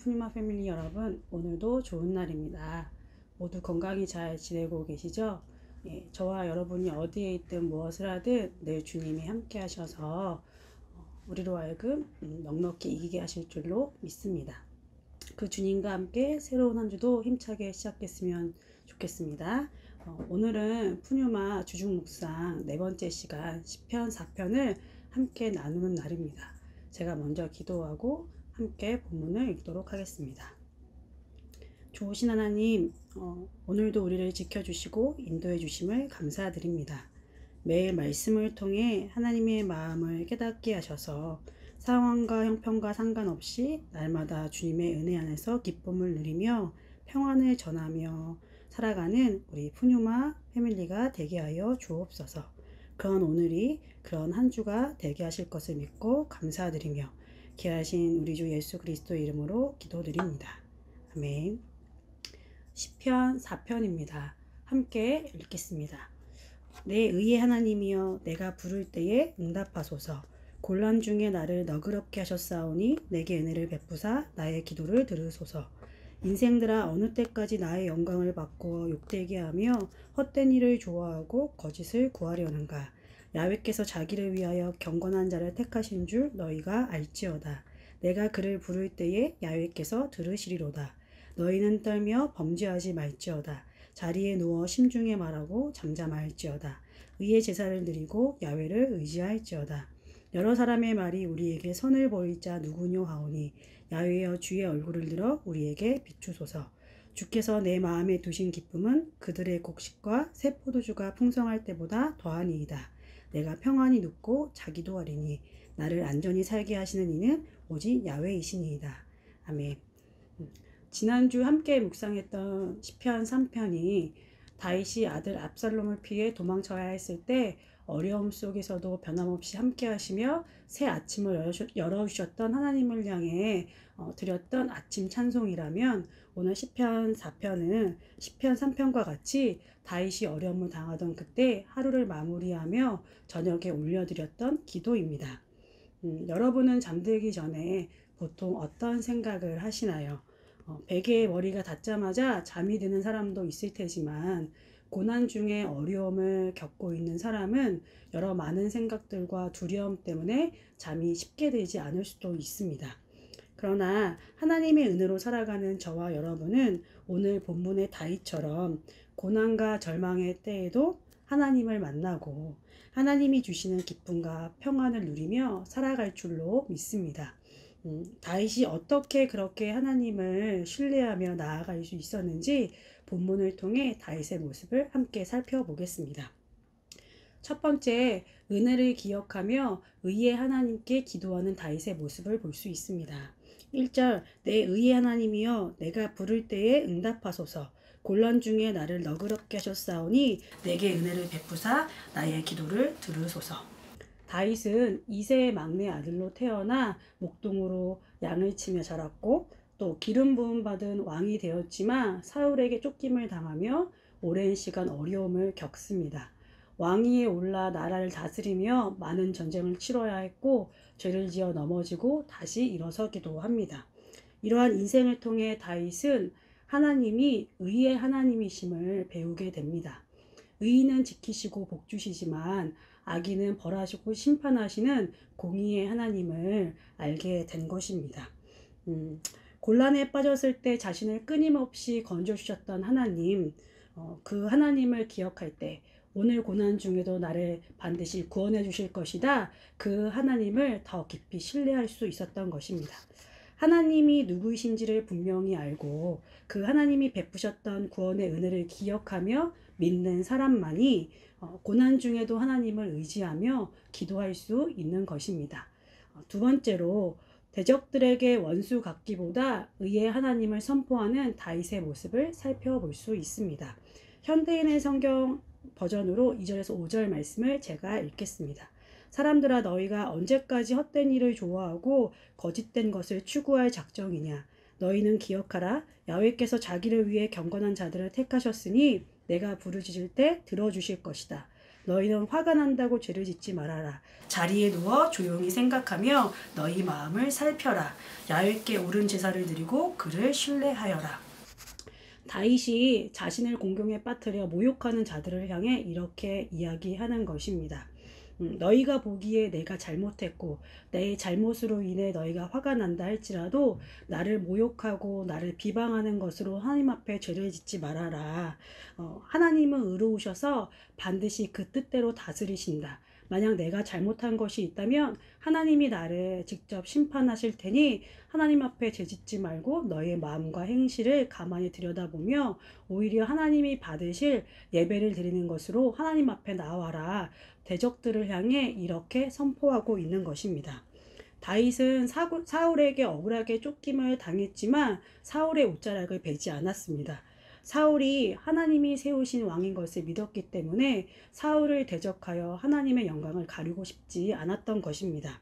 푸니마 패밀리 여러분, 오늘도 좋은 날입니다. 모두 건강히 잘 지내고 계시죠? 저와 여러분이 어디에 있든 무엇을 하든 늘 주님이 함께 하셔서 우리로 하여금 넉넉히 이기게 하실 줄로 믿습니다. 그 주님과 함께 새로운 한 주도 힘차게 시작했으면 좋겠습니다. 오늘은 푸뉴마 주중 묵상 네 번째 시간 시편 4편을 함께 나누는 날입니다. 제가 먼저 기도하고 함께 본문을 읽도록 하겠습니다. 좋으신 하나님, 오늘도 우리를 지켜주시고 인도해 주심을 감사드립니다. 매일 말씀을 통해 하나님의 마음을 깨닫게 하셔서 상황과 형편과 상관없이 날마다 주님의 은혜 안에서 기쁨을 누리며 평안을 전하며 살아가는 우리 푸뉴마 패밀리가 되게 하여 주옵소서. 그런 오늘이 그런 한 주가 되게 하실 것을 믿고 감사드리며 귀하신 우리 주 예수 그리스도의 이름으로 기도드립니다. 아멘. 시편 4편입니다. 함께 읽겠습니다. 내 의의 하나님이여, 내가 부를 때에 응답하소서. 곤란 중에 나를 너그럽게 하셨사오니 내게 은혜를 베푸사 나의 기도를 들으소서. 인생들아, 어느 때까지 나의 영광을 바꾸어 욕되게 하며 헛된 일을 좋아하고 거짓을 구하려는가. 야훼께서 자기를 위하여 경건한 자를 택하신 줄 너희가 알지어다. 내가 그를 부를 때에 야훼께서 들으시리로다. 너희는 떨며 범죄하지 말지어다. 자리에 누워 심중에 말하고 잠잠할지어다. 의의 제사를 드리고 야훼를 의지할지어다. 여러 사람의 말이 우리에게 선을 보일 자 누구뇨 하오니 야훼여, 주의 얼굴을 들어 우리에게 비추소서. 주께서 내 마음에 두신 기쁨은 그들의 곡식과 새 포도주가 풍성할 때보다 더하니이다. 내가 평안히 눕고 자기도 하리니 나를 안전히 살게 하시는 이는 오직 야훼이시니이다. 아멘. 지난주 함께 묵상했던 시편 3편이 다윗이 아들 압살롬을 피해 도망쳐야 했을 때 어려움 속에서도 변함없이 함께 하시며 새 아침을 열어주셨던 하나님을 향해 드렸던 아침 찬송이라면, 오늘 시편 4편은 시편 3편과 같이 다윗이 어려움을 당하던 그때 하루를 마무리하며 저녁에 올려드렸던 기도입니다. 여러분은 잠들기 전에 보통 어떤 생각을 하시나요? 베개에 머리가 닿자마자 잠이 드는 사람도 있을 테지만, 고난 중에 어려움을 겪고 있는 사람은 여러 많은 생각들과 두려움 때문에 잠이 쉽게 들지 않을 수도 있습니다. 그러나 하나님의 은혜로 살아가는 저와 여러분은 오늘 본문의 다윗처럼 고난과 절망의 때에도 하나님을 만나고 하나님이 주시는 기쁨과 평안을 누리며 살아갈 줄로 믿습니다. 다윗이 어떻게 그렇게 하나님을 신뢰하며 나아갈 수 있었는지 본문을 통해 다윗의 모습을 함께 살펴보겠습니다. 첫 번째, 은혜를 기억하며 의의 하나님께 기도하는 다윗의 모습을 볼 수 있습니다. 1절, 내 의의 하나님이여, 내가 부를 때에 응답하소서. 곤란 중에 나를 너그럽게 하셨사오니 내게 은혜를 베푸사 나의 기도를 들으소서. 다윗은 이세의 막내 아들로 태어나 목동으로 양을 치며 자랐고, 또 기름 부음 받은 왕이 되었지만 사울에게 쫓김을 당하며 오랜 시간 어려움을 겪습니다. 왕위에 올라 나라를 다스리며 많은 전쟁을 치러야 했고 죄를 지어 넘어지고 다시 일어서기도 합니다. 이러한 인생을 통해 다윗은 하나님이 의의 하나님이심을 배우게 됩니다. 의인은 지키시고 복주시지만 악인은 벌하시고 심판하시는 공의의 하나님을 알게 된 것입니다. 곤란에 빠졌을 때 자신을 끊임없이 건져주셨던 하나님, 그 하나님을 기억할 때 오늘 고난 중에도 나를 반드시 구원해 주실 것이다, 그 하나님을 더 깊이 신뢰할 수 있었던 것입니다. 하나님이 누구이신지를 분명히 알고 그 하나님이 베푸셨던 구원의 은혜를 기억하며 믿는 사람만이 고난 중에도 하나님을 의지하며 기도할 수 있는 것입니다. 두 번째로, 대적들에게 원수 같기보다 의의 하나님을 선포하는 다윗의 모습을 살펴볼 수 있습니다. 현대인의 성경 버전으로 2절에서 5절 말씀을 제가 읽겠습니다. 사람들아, 너희가 언제까지 헛된 일을 좋아하고 거짓된 것을 추구할 작정이냐. 너희는 기억하라. 야훼께서 자기를 위해 경건한 자들을 택하셨으니 내가 부르짖을 때 들어주실 것이다. 너희는 화가 난다고 죄를 짓지 말아라. 자리에 누워 조용히 생각하며 너희 마음을 살펴라. 야훼께 옳은 제사를 드리고 그를 신뢰하여라. 다윗이 자신을 공경에 빠뜨려 모욕하는 자들을 향해 이렇게 이야기하는 것입니다. 너희가 보기에 내가 잘못했고 내 잘못으로 인해 너희가 화가 난다 할지라도 나를 모욕하고 나를 비방하는 것으로 하나님 앞에 죄를 짓지 말아라. 하나님은 의로우셔서 반드시 그 뜻대로 다스리신다. 만약 내가 잘못한 것이 있다면 하나님이 나를 직접 심판하실 테니 하나님 앞에 죄짓지 말고 너의 마음과 행실을 가만히 들여다보며 오히려 하나님이 받으실 예배를 드리는 것으로 하나님 앞에 나와라. 대적들을 향해 이렇게 선포하고 있는 것입니다. 다윗은 사울에게 억울하게 쫓김을 당했지만 사울의 옷자락을 베지 않았습니다. 사울이 하나님이 세우신 왕인 것을 믿었기 때문에 사울을 대적하여 하나님의 영광을 가리고 싶지 않았던 것입니다.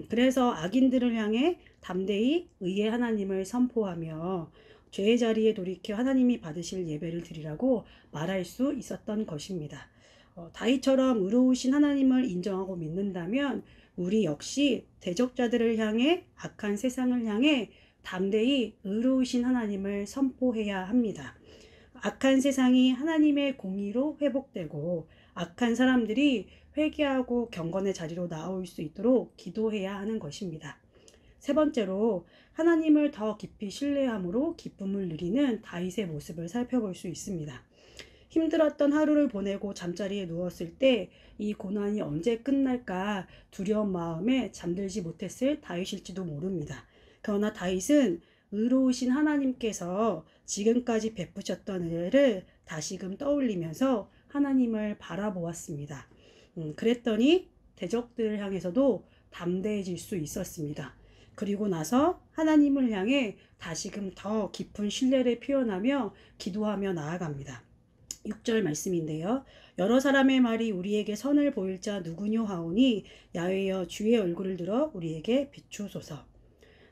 그래서 악인들을 향해 담대히 의의 하나님을 선포하며 죄의 자리에 돌이켜 하나님이 받으실 예배를 드리라고 말할 수 있었던 것입니다. 다윗처럼 의로우신 하나님을 인정하고 믿는다면 우리 역시 대적자들을 향해 악한 세상을 향해 담대히 의로우신 하나님을 선포해야 합니다. 악한 세상이 하나님의 공의로 회복되고 악한 사람들이 회개하고 경건의 자리로 나올 수 있도록 기도해야 하는 것입니다. 세 번째로 하나님을 더 깊이 신뢰함으로 기쁨을 누리는 다윗의 모습을 살펴볼 수 있습니다. 힘들었던 하루를 보내고 잠자리에 누웠을 때 이 고난이 언제 끝날까 두려운 마음에 잠들지 못했을 다윗일지도 모릅니다. 그러나 다윗은 의로우신 하나님께서 지금까지 베푸셨던 은혜를 다시금 떠올리면서 하나님을 바라보았습니다. 그랬더니 대적들을 향해서도 담대해질 수 있었습니다. 그리고 나서 하나님을 향해 다시금 더 깊은 신뢰를 표현하며 기도하며 나아갑니다. 6절 말씀인데요. 여러 사람의 말이 우리에게 선을 보일 자 누구뇨 하오니 야훼여 주의 얼굴을 들어 우리에게 비추소서.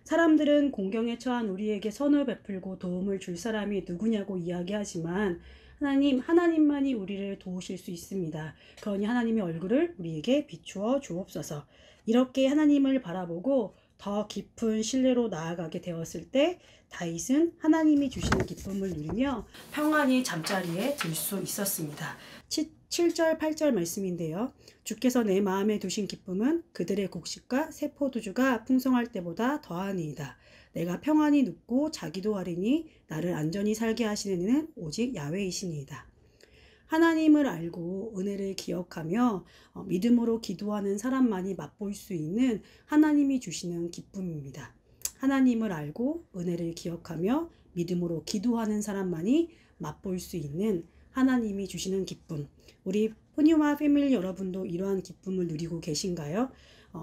사람들은 공경에 처한 우리에게 선을 베풀고 도움을 줄 사람이 누구냐고 이야기하지만 하나님만이 우리를 도우실 수 있습니다. 그러니 하나님의 얼굴을 우리에게 비추어 주옵소서. 이렇게 하나님을 바라보고 더 깊은 신뢰로 나아가게 되었을 때 다윗은 하나님이 주시는 기쁨을 누리며 평안히 잠자리에 들 수 있었습니다. 7절 8절 말씀인데요. 주께서 내 마음에 두신 기쁨은 그들의 곡식과 새 포도주가 풍성할 때보다 더하니이다. 내가 평안히 눕고 자기도 하리니 나를 안전히 살게 하시는 이는 오직 야훼이시니이다. 하나님을 알고 은혜를 기억하며 믿음으로 기도하는 사람만이 맛볼 수 있는 하나님이 주시는 기쁨입니다. 하나님을 알고 은혜를 기억하며 믿음으로 기도하는 사람만이 맛볼 수 있는 하나님이 주시는 기쁨. 우리 푸뉴마 패밀리 여러분도 이러한 기쁨을 누리고 계신가요?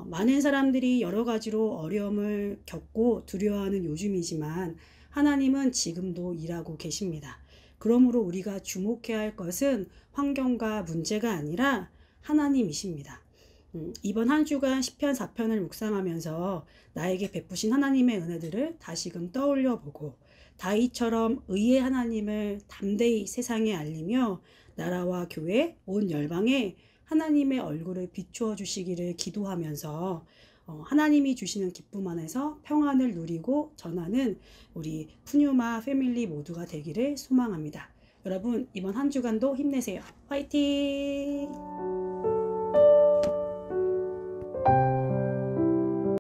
많은 사람들이 여러 가지로 어려움을 겪고 두려워하는 요즘이지만 하나님은 지금도 일하고 계십니다. 그러므로 우리가 주목해야 할 것은 환경과 문제가 아니라 하나님이십니다. 이번 한 주간 시편 4편을 묵상하면서 나에게 베푸신 하나님의 은혜들을 다시금 떠올려 보고 다윗처럼 의의 하나님을 담대히 세상에 알리며 나라와 교회 온 열방에 하나님의 얼굴을 비추어 주시기를 기도하면서 하나님이 주시는 기쁨 안에서 평안을 누리고 전하는 우리 푸뉴마 패밀리 모두가 되기를 소망합니다. 여러분 이번 한 주간도 힘내세요. 화이팅!